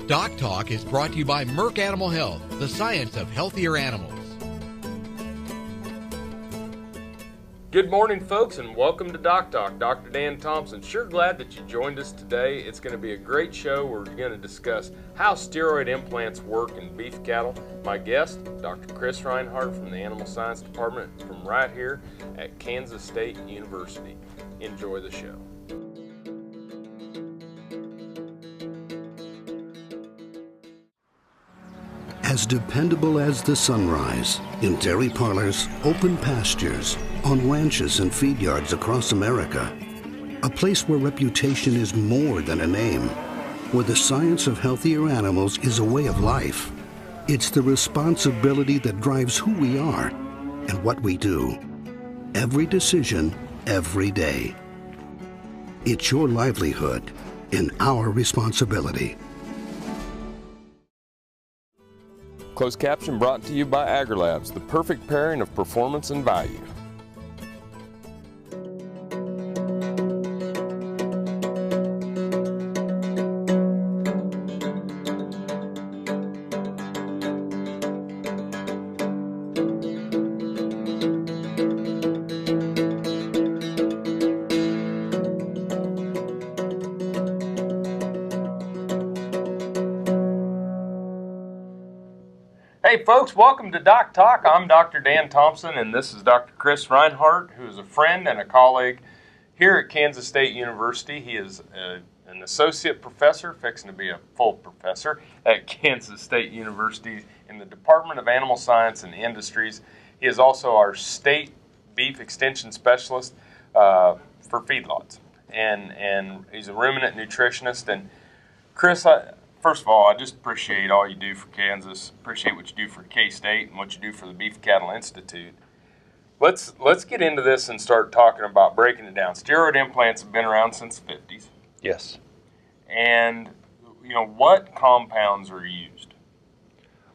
DocTalk is brought to you by Merck Animal Health, the science of healthier animals. Good morning, folks, and welcome to DocTalk. Dr. Dan Thompson. Sure glad that you joined us today. It's going to be a great show. We're going to discuss how steroid implants work in beef cattle. My guest, Dr. Chris Reinhardt from the Animal Science Department from right here at Kansas State University. Enjoy the show. As dependable as the sunrise, in dairy parlors, open pastures, on ranches and feed yards across America. A place where reputation is more than a name, where the science of healthier animals is a way of life. It's the responsibility that drives who we are and what we do. Every decision, every day. It's your livelihood and our responsibility. Closed caption brought to you by AgriLabs, the perfect pairing of performance and value. Hey folks, welcome to Doc Talk. I'm Dr. Dan Thompson and this is Dr. Chris Reinhardt, who is a friend and a colleague here at Kansas State University. He is an associate professor, fixing to be a full professor at Kansas State University in the Department of Animal Science and Industries. He is also our state beef extension specialist for feedlots, and he's a ruminant nutritionist. And Chris, first of all, I just appreciate all you do for Kansas, appreciate what you do for K-State and what you do for the Beef Cattle Institute. Let's get into this and start talking about breaking it down. Steroid implants have been around since the 50s. Yes. And, you know, what compounds are used?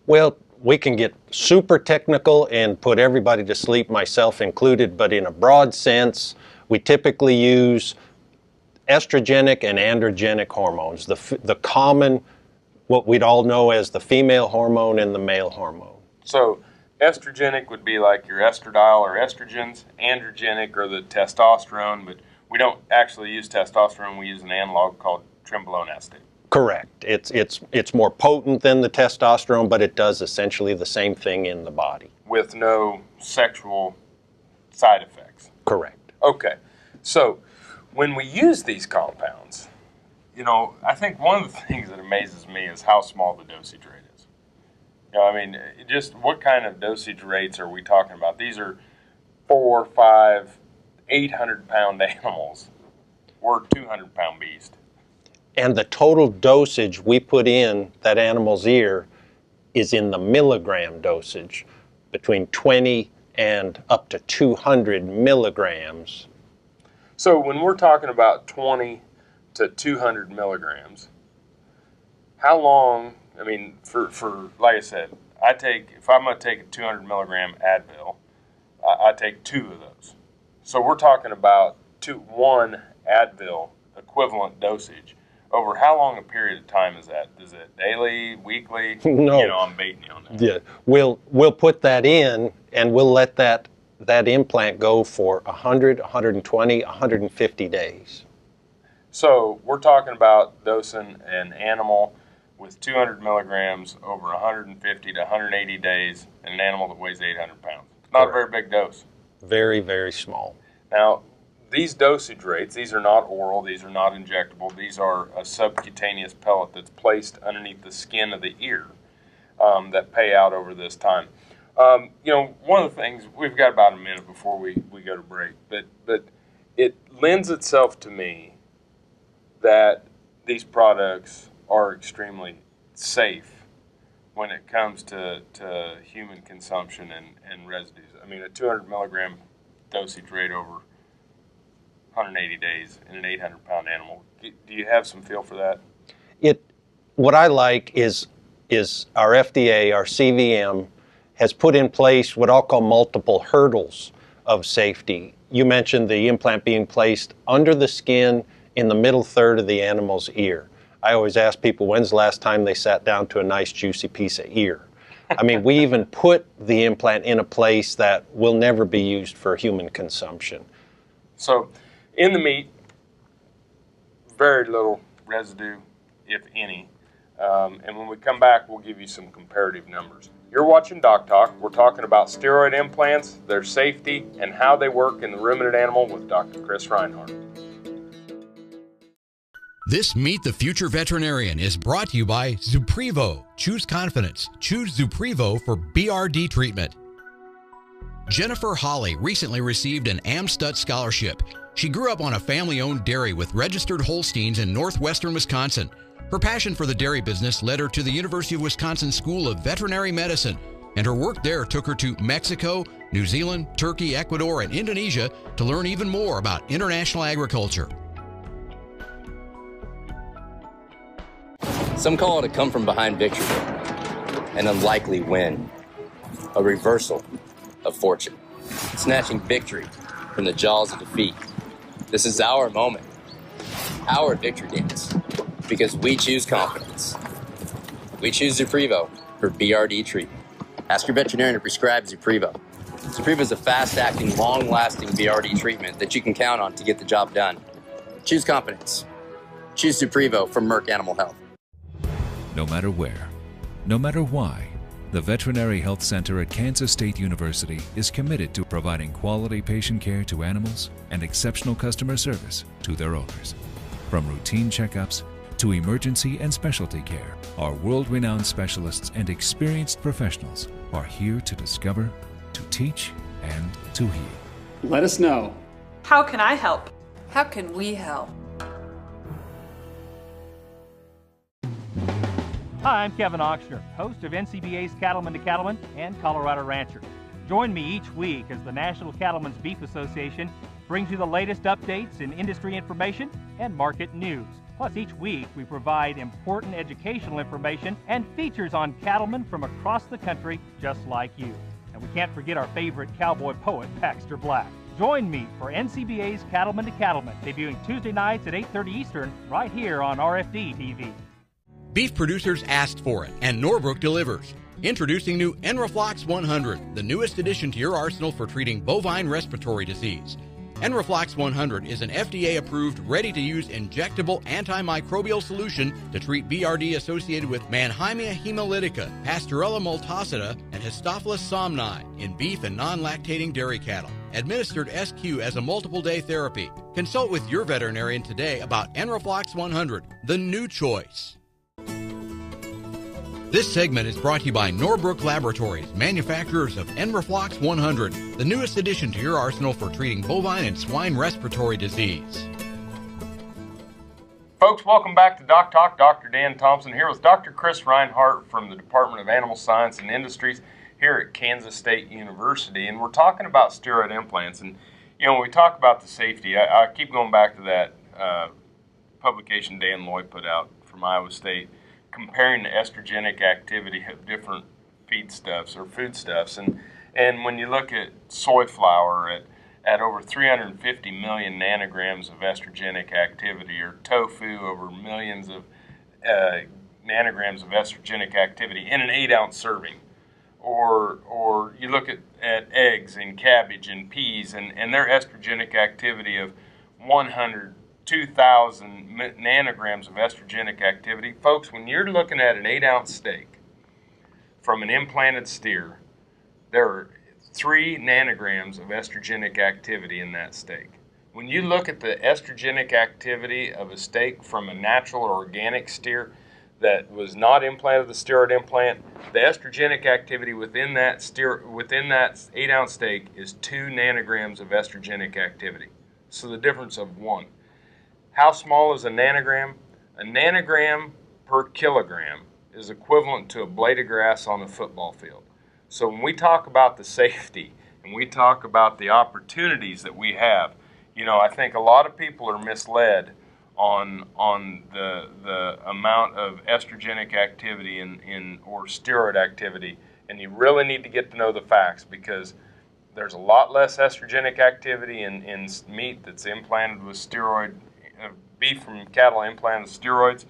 Well, we can get super technical and put everybody to sleep, myself included, but in a broad sense, we typically use estrogenic and androgenic hormones, the common, what we'd all know as the female hormone and the male hormone. So estrogenic would be like your estradiol or estrogens, androgenic or the testosterone, but we don't actually use testosterone, we use an analog called trenbolone acetate. Correct. It's more potent than the testosterone, but it does essentially the same thing in the body. With no sexual side effects. Correct. Okay, so when we use these compounds, you know, I think one of the things that amazes me is how small the dosage rate is. You know, I mean, just what kind of dosage rates are we talking about? These are 4, 5, 800-pound animals. We're 200-pound beast. And the total dosage we put in that animal's ear is in the milligram dosage, between 20 and up to 200 milligrams. So when we're talking about 20 to 200 milligrams, how long, I mean, for like I said, if I'm going to take a 200 milligram Advil, I take 2 of those. So we're talking about 1 Advil equivalent dosage. Over how long a period of time is that? Is it daily, weekly? No. You know, I'm baiting you on that. Yeah, we'll put that in and we'll let that implant go for 100, 120, 150 days. So we're talking about dosing an animal with 200 milligrams over 150 to 180 days in an animal that weighs 800 pounds. Not Correct. a very big dose. Very, very small. Now, these dosage rates, these are not oral, these are not injectable, these are a subcutaneous pellet that's placed underneath the skin of the ear that pay out over this time. You know, one of the things, we've got about a minute before we go to break, but it lends itself to me that these products are extremely safe when it comes to human consumption and residues. I mean, a 200 milligram dosage rate over 180 days in an 800-pound animal. Do you have some feel for that? What I like is our FDA, our CVM, has put in place what I'll call multiple hurdles of safety. You mentioned the implant being placed under the skin in the middle third of the animal's ear. I always ask people, when's the last time they sat down to a nice juicy piece of ear? I mean, we even put the implant in a place that will never be used for human consumption. So in the meat, very little residue, if any. And when we come back, we'll give you some comparative numbers. You're watching DocTalk. We're talking about steroid implants, their safety, and how they work in the ruminant animal with Dr. Chris Reinhardt. This Meet the Future Veterinarian is brought to you by Zuprevo. Choose confidence. Choose Zuprevo for BRD treatment. Jennifer Hawley recently received an AmStut scholarship. She grew up on a family-owned dairy with registered Holsteins in northwestern Wisconsin. Her passion for the dairy business led her to the University of Wisconsin School of Veterinary Medicine, and her work there took her to Mexico, New Zealand, Turkey, Ecuador, and Indonesia to learn even more about international agriculture. Some call it a come-from-behind victory, an unlikely win, a reversal of fortune, snatching victory from the jaws of defeat. This is our moment, our victory dance, because we choose confidence. We choose Zuprevo for BRD treatment. Ask your veterinarian to prescribe Zuprevo. Zuprevo is a fast-acting, long-lasting BRD treatment that you can count on to get the job done. Choose confidence. Choose Zuprevo from Merck Animal Health. No matter where, no matter why, the Veterinary Health Center at Kansas State University is committed to providing quality patient care to animals and exceptional customer service to their owners. From routine checkups to emergency and specialty care, our world-renowned specialists and experienced professionals are here to discover, to teach, and to heal. Let us know. How can I help? How can we help? Hi, I'm Kevin Ochsner, host of NCBA's Cattleman to Cattleman and Colorado Rancher. Join me each week as the National Cattlemen's Beef Association brings you the latest updates in industry information and market news. Plus, each week we provide important educational information and features on cattlemen from across the country just like you. And we can't forget our favorite cowboy poet, Baxter Black. Join me for NCBA's Cattleman to Cattleman, debuting Tuesday nights at 8:30 Eastern, right here on RFD TV. Beef producers asked for it, and Norbrook delivers. Introducing new Enroflox 100, the newest addition to your arsenal for treating bovine respiratory disease. Enroflox 100 is an FDA-approved, ready-to-use injectable antimicrobial solution to treat BRD associated with Mannheimia hemolytica, Pasteurella multocida, and Histophilus somni in beef and non-lactating dairy cattle. Administered SQ as a multiple-day therapy. Consult with your veterinarian today about Enroflox 100, the new choice. This segment is brought to you by Norbrook Laboratories, manufacturers of Enroflox 100, the newest addition to your arsenal for treating bovine and swine respiratory disease. Folks, welcome back to DocTalk. Dr. Dan Thompson here with Dr. Chris Reinhardt from the Department of Animal Science and Industries here at Kansas State University. And we're talking about steroid implants. And, you know, when we talk about the safety, I keep going back to that publication Dan Loy put out from Iowa State, comparing the estrogenic activity of different feedstuffs or foodstuffs. And when you look at soy flour at over 350 million nanograms of estrogenic activity, or tofu over millions of nanograms of estrogenic activity in an 8-ounce serving, or you look at eggs and cabbage and peas and their estrogenic activity of 2,000 nanograms of estrogenic activity. Folks, when you're looking at an 8-ounce steak from an implanted steer, there are 3 nanograms of estrogenic activity in that steak. When you look at the estrogenic activity of a steak from a natural or organic steer that was not implanted with a steroid implant, the estrogenic activity within that 8-ounce steak is 2 nanograms of estrogenic activity. So the difference of 1. How small is a nanogram? A nanogram per kilogram is equivalent to a blade of grass on a football field. So when we talk about the safety and we talk about the opportunities that we have, you know, I think a lot of people are misled on the amount of estrogenic activity or steroid activity, and you really need to get to know the facts, because there's a lot less estrogenic activity in meat that's implanted with steroid. Beef from cattle implanted with steroids,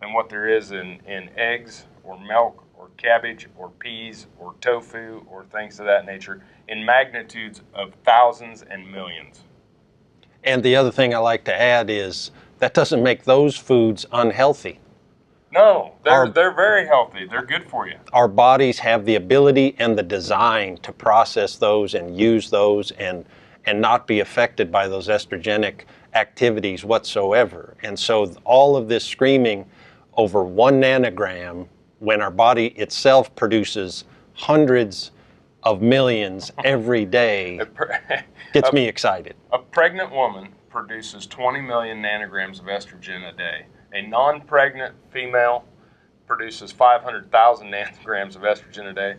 than what there is in eggs or milk or cabbage or peas or tofu or things of that nature, in magnitudes of thousands and millions. And the other thing I like to add is that doesn't make those foods unhealthy. No, they're very healthy. They're good for you. Our bodies have the ability and the design to process those and use those and not be affected by those estrogenic activities whatsoever. And so all of this screaming over 1 nanogram when our body itself produces hundreds of millions every day gets me excited. A pregnant woman produces 20 million nanograms of estrogen a day. A non-pregnant female produces 500,000 nanograms of estrogen a day.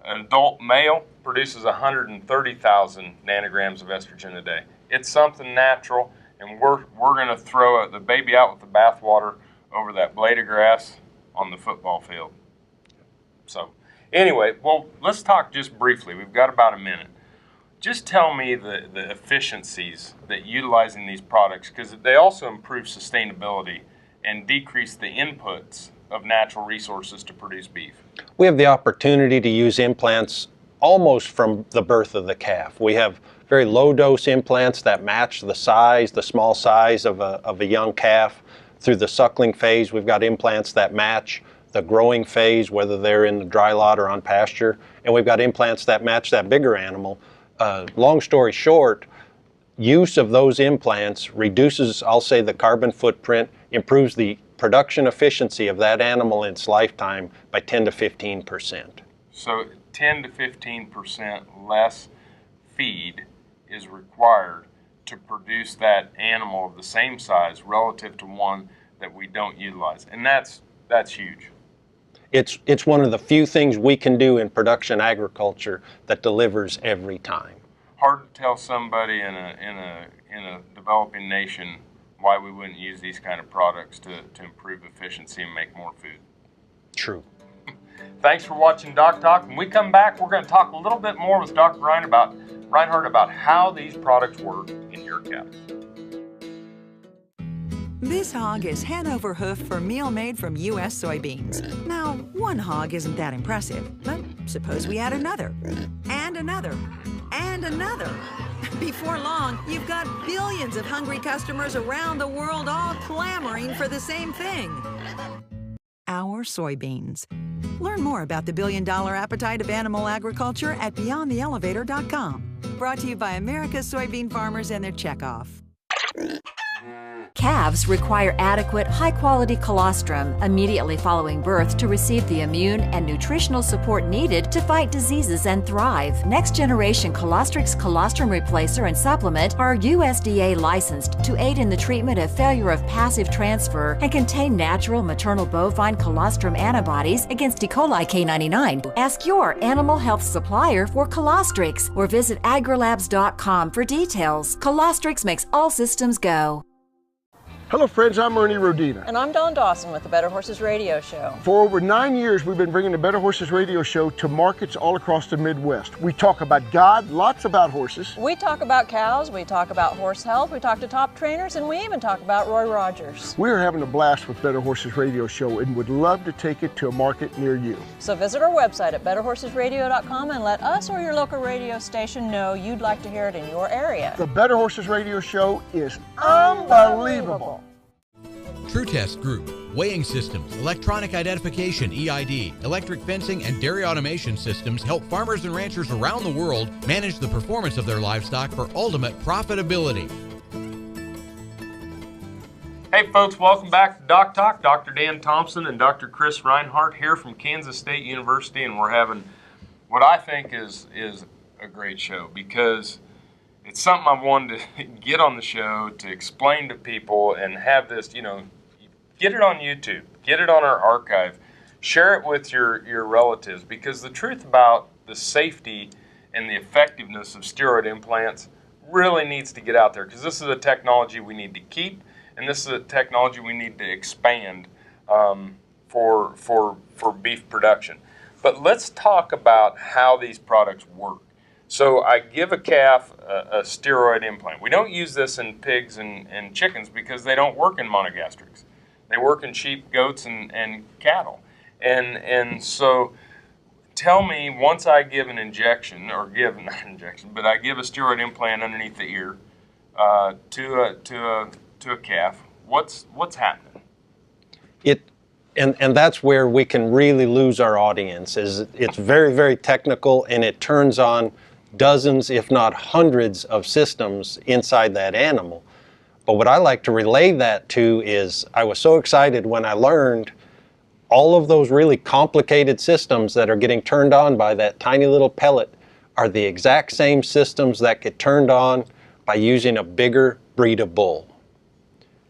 An adult male produces 130,000 nanograms of estrogen a day. It's something natural, and we're going to throw the baby out with the bathwater over that blade of grass on the football field. So anyway, well, let's talk just briefly. We've got about a minute. Just tell me the efficiencies that utilizing these products, because they also improve sustainability and decrease the inputs of natural resources to produce beef. We have the opportunity to use implants almost from the birth of the calf. We have very low dose implants that match the size, the small size of a young calf. Through the suckling phase, we've got implants that match the growing phase, whether they're in the dry lot or on pasture, and we've got implants that match that bigger animal. Long story short, use of those implants reduces, I'll say, the carbon footprint, improves the production efficiency of that animal in its lifetime by 10 to 15%. So 10 to 15% less feed is required to produce that animal of the same size relative to one that we don't utilize. And that's huge. It's one of the few things we can do in production agriculture that delivers every time. Hard to tell somebody in a developing nation why we wouldn't use these kind of products to improve efficiency and make more food. True. Thanks for watching DocTalk. When we come back, we're going to talk a little bit more with Dr. Reinhardt about how these products work in your cattle. This hog is Hanover hoof for meal made from U.S. soybeans. Now, one hog isn't that impressive, but suppose we add another, and another, and another. Before long, you've got billions of hungry customers around the world all clamoring for the same thing. Our soybeans. Learn more about the billion-dollar appetite of animal agriculture at BeyondTheElevator.com. Brought to you by America's soybean farmers and their checkoff. Calves require adequate, high-quality colostrum immediately following birth to receive the immune and nutritional support needed to fight diseases and thrive. Next-generation Colostrix colostrum replacer and supplement are USDA licensed to aid in the treatment of failure of passive transfer and contain natural maternal bovine colostrum antibodies against E. coli K99. Ask your animal health supplier for Colostrix or visit agrilabs.com for details. Colostrix makes all systems go. Hello friends, I'm Ernie Rodina. And I'm Dawn Dawson with the Better Horses Radio Show. For over 9 years, we've been bringing the Better Horses Radio Show to markets all across the Midwest. We talk about God, lots about horses. We talk about cows, we talk about horse health, we talk to top trainers, and we even talk about Roy Rogers. We're having a blast with Better Horses Radio Show and would love to take it to a market near you. So visit our website at betterhorsesradio.com and let us or your local radio station know you'd like to hear it in your area. The Better Horses Radio Show is unbelievable. TrueTest Group, weighing systems, electronic identification EID, electric fencing, and dairy automation systems help farmers and ranchers around the world manage the performance of their livestock for ultimate profitability. Hey folks, welcome back to DocTalk. Dr. Dan Thompson and Dr. Chris Reinhardt here from Kansas State University, and we're having what I think is a great show because it's something I've wanted to get on the show to explain to people and have this, get it on YouTube, get it on our archive, share it with your relatives, because the truth about the safety and the effectiveness of steroid implants really needs to get out there, because this is a technology we need to keep, and this is a technology we need to expand for beef production. But let's talk about how these products work. So I give a calf a steroid implant. We don't use this in pigs and chickens because they don't work in monogastrics. They work in sheep, goats, and cattle. And so tell me, once I give an injection, or give, not an injection, but I give a steroid implant underneath the ear to a calf, what's happening? And that's where we can really lose our audience. Is it's very, very technical, and it turns on dozens, if not hundreds, of systems inside that animal. But what I like to relay that to is I was so excited when I learned all of those really complicated systems that are getting turned on by that tiny little pellet are the exact same systems that get turned on by using a bigger breed of bull.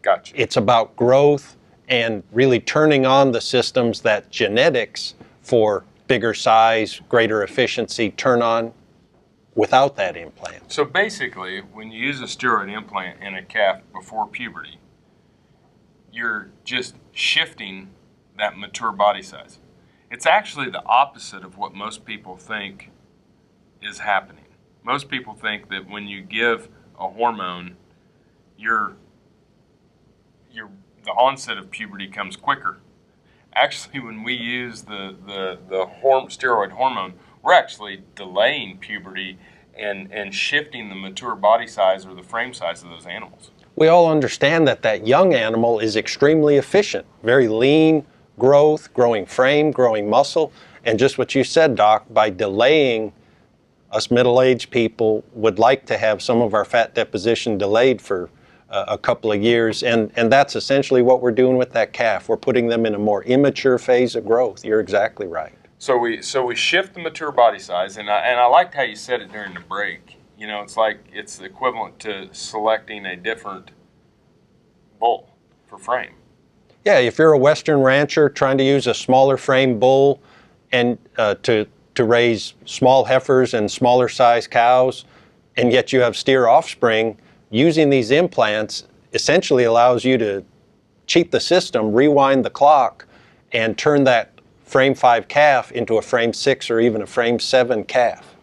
Gotcha. It's about growth and really turning on the systems that genetics for bigger size, greater efficiency turn on without that implant. So basically, when you use a steroid implant in a calf before puberty, you're just shifting that mature body size. It's actually the opposite of what most people think is happening. Most people think that when you give a hormone, the onset of puberty comes quicker. Actually, when we use the steroid hormone, we're actually delaying puberty and shifting the mature body size or the frame size of those animals. We all understand that young animal is extremely efficient, very lean growth, growing frame, growing muscle, and just what you said, Doc, by delaying, us middle-aged people would like to have some of our fat deposition delayed for a couple of years, and that's essentially what we're doing with that calf. We're putting them in a more immature phase of growth. You're exactly right. So we shift the mature body size, and I liked how you said it during the break. You know, it's like it's equivalent to selecting a different bull for frame. Yeah, if you're a Western rancher trying to use a smaller frame bull and to raise small heifers and smaller size cows, and yet you have steer offspring, using these implants essentially allows you to cheat the system, rewind the clock, and turn that frame 5 calf into a frame 6 or even a frame 7 calf.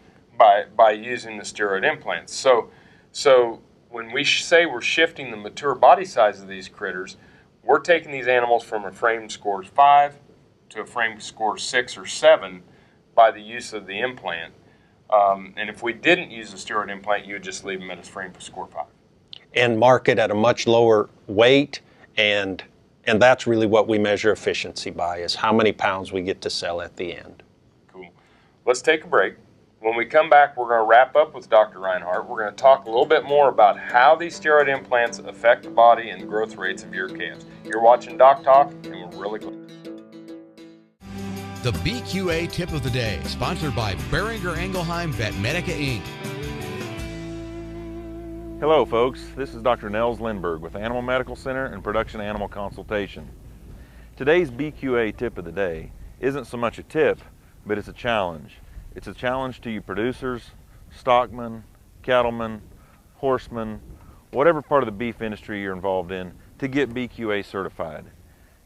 By using the steroid implants. So when we say we're shifting the mature body size of these critters, we're taking these animals from a frame score 5 to a frame score 6 or 7 by the use of the implant. And if we didn't use the steroid implant, you would just leave them at a frame score 5. And mark it at a much lower weight, and that's really what we measure efficiency by, is how many pounds we get to sell at the end. Cool. Let's take a break. When we come back, we're going to wrap up with Dr. Reinhardt. We're going to talk a little bit more about how these steroid implants affect the body and growth rates of your calves. You're watching DocTalk, and we're really glad. The BQA tip of the day, sponsored by Behringer Engelheim Vetmedica Inc. Hello folks, this is Dr. Nels Lindberg with Animal Medical Center and Production Animal Consultation. Today's BQA tip of the day isn't so much a tip, but it's a challenge. It's a challenge to you producers, stockmen, cattlemen, horsemen, whatever part of the beef industry you're involved in, to get BQA certified.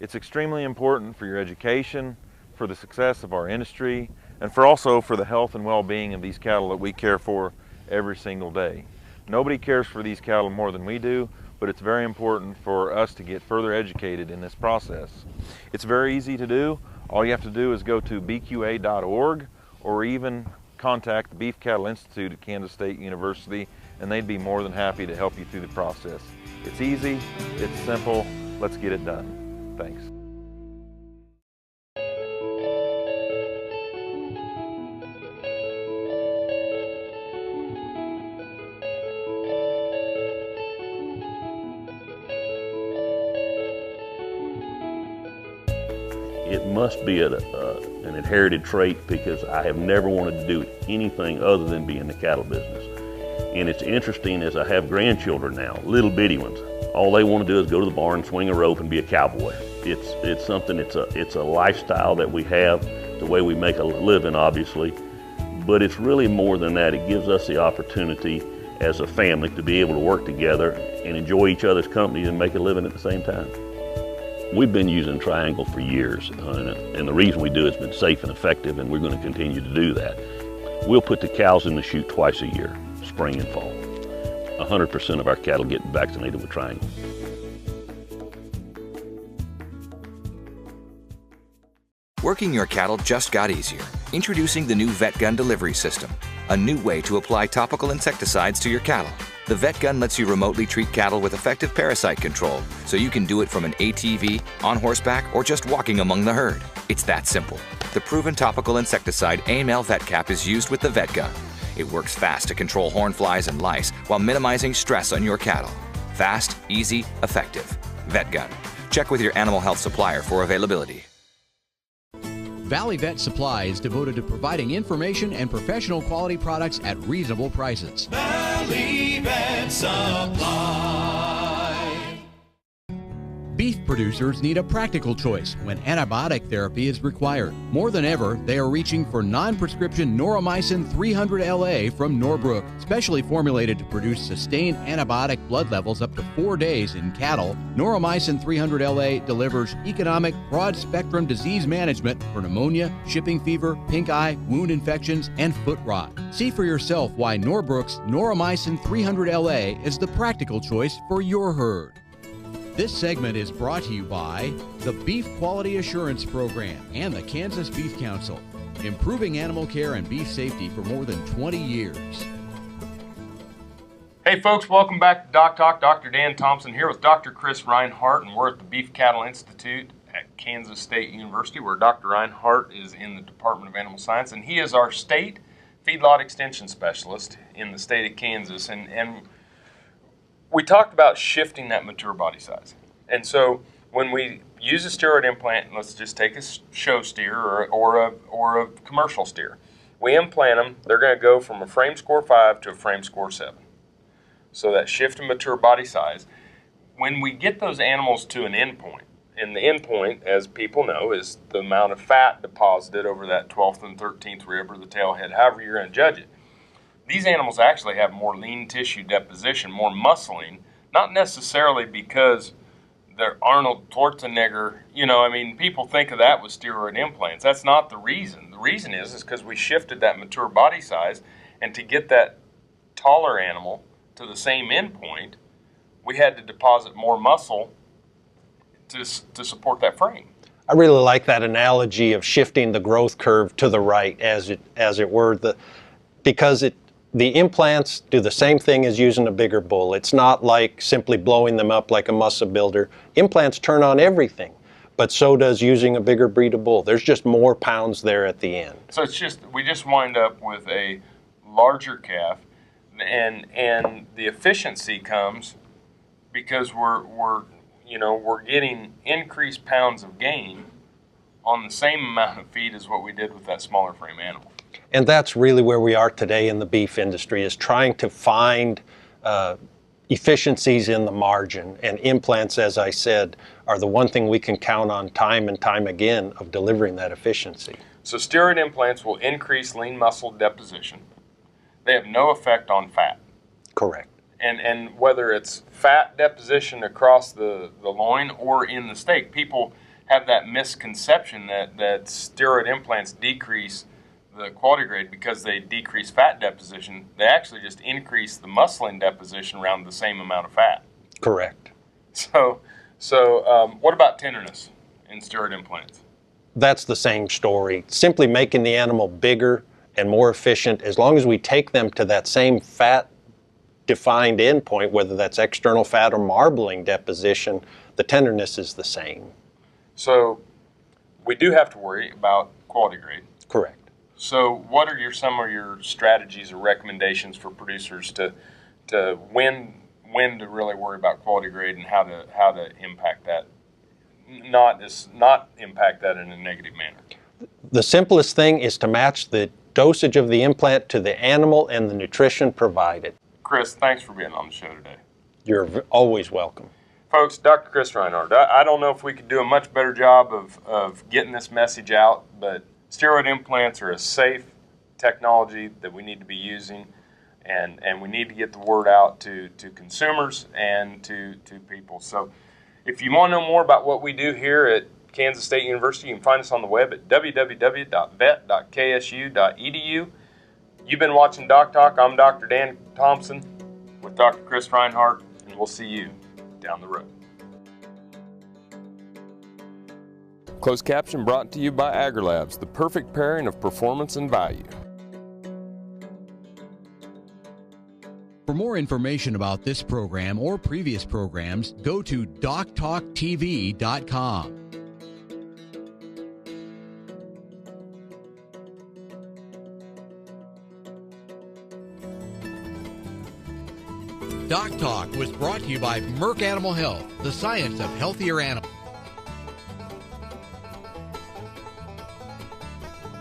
It's extremely important for your education, for the success of our industry, and also for the health and well-being of these cattle that we care for every single day. Nobody cares for these cattle more than we do, but it's very important for us to get further educated in this process. It's very easy to do. All you have to do is go to bqa.org or even contact the Beef Cattle Institute at Kansas State University, and they'd be more than happy to help you through the process. It's easy, it's simple, let's get it done. Thanks. It must be an inherited trait, because I have never wanted to do anything other than be in the cattle business. And it's interesting, as I have grandchildren now, little bitty ones. All they want to do is go to the barn, swing a rope, and be a cowboy. It's something. It's a lifestyle that we have, the way we make a living, obviously. But it's really more than that. It gives us the opportunity as a family to be able to work together and enjoy each other's company and make a living at the same time. We've been using Triangle for years, and the reason we do it's been safe and effective, and we're going to continue to do that. We'll put the cows in the chute twice a year, spring and fall. 100% of our cattle get vaccinated with Triangle. Working your cattle just got easier. Introducing the new VetGun delivery system, a new way to apply topical insecticides to your cattle. The VetGun lets you remotely treat cattle with effective parasite control, so you can do it from an ATV, on horseback, or just walking among the herd. It's that simple. The proven topical insecticide AML VetCap is used with the VetGun. It works fast to control horn flies and lice while minimizing stress on your cattle. Fast, easy, effective. VetGun. Check with your animal health supplier for availability. Valley Vet Supply is devoted to providing information and professional quality products at reasonable prices. Valley Vet Supply. Beef producers need a practical choice when antibiotic therapy is required. More than ever, they are reaching for non-prescription Noromycin 300LA from Norbrook. Specially formulated to produce sustained antibiotic blood levels up to 4 days in cattle, Noromycin 300LA delivers economic, broad-spectrum disease management for pneumonia, shipping fever, pink eye, wound infections, and foot rot. See for yourself why Norbrook's Noromycin 300LA is the practical choice for your herd. This segment is brought to you by the Beef Quality Assurance Program and the Kansas Beef Council, improving animal care and beef safety for more than 20 years. Hey folks, welcome back to Doc Talk. Dr. Dan Thompson here with Dr. Chris Reinhardt, and we're at the Beef Cattle Institute at Kansas State University, where Dr. Reinhardt is in the Department of Animal Science, and he is our state feedlot extension specialist in the state of Kansas. And we talked about shifting that mature body size. And so when we use a steroid implant, let's just take a show steer or a commercial steer. We implant them, they're going to go from a frame score 5 to a frame score 7. So that shift in mature body size. When we get those animals to an endpoint, and the endpoint, as people know, is the amount of fat deposited over that 12th and 13th rib or the tail head, however you're going to judge it. These animals actually have more lean tissue deposition, more muscling, not necessarily because they're Arnold Schwarzenegger. You know, I mean, people think of that with steroid implants. That's not the reason. The reason is because we shifted that mature body size, and to get that taller animal to the same endpoint, we had to deposit more muscle to support that frame. I really like that analogy of shifting the growth curve to the right, as it were, because the implants do the same thing as using a bigger bull. It's not like simply blowing them up like a muscle builder. Implants turn on everything, but so does using a bigger breed of bull. There's just more pounds there at the end. So we just wind up with a larger calf, and the efficiency comes because we're getting increased pounds of gain on the same amount of feed as what we did with that smaller frame animal. And that's really where we are today in the beef industry, is trying to find efficiencies in the margin. And implants, as I said, are the one thing we can count on time and time again of delivering that efficiency. So steroid implants will increase lean muscle deposition. They have no effect on fat. Correct. And whether it's fat deposition across the loin or in the steak, people have that misconception that steroid implants decrease the quality grade because they decrease fat deposition. They actually just increase the muscling deposition around the same amount of fat. Correct. So what about tenderness in steroid implants? That's the same story. Simply making the animal bigger and more efficient, as long as we take them to that same fat defined endpoint, whether that's external fat or marbling deposition, the tenderness is the same. So we do have to worry about quality grade. Correct. So what are some of your strategies or recommendations for producers to when to really worry about quality grade and how to impact that, not impact that in a negative manner? The simplest thing is to match the dosage of the implant to the animal and the nutrition provided. Chris, thanks for being on the show today. You're always welcome. Folks, Dr. Chris Reinhardt, I don't know if we could do a much better job of getting this message out, but steroid implants are a safe technology that we need to be using, and we need to get the word out to consumers and to people. So if you want to know more about what we do here at Kansas State University, you can find us on the web at www.vet.ksu.edu. You've been watching Doc Talk. I'm Dr. Dan Thompson with Dr. Chris Reinhardt, and we'll see you down the road. Closed caption brought to you by AgriLabs, the perfect pairing of performance and value. For more information about this program or previous programs, go to DocTalkTV.com. Doc Talk was brought to you by Merck Animal Health, the science of healthier animals.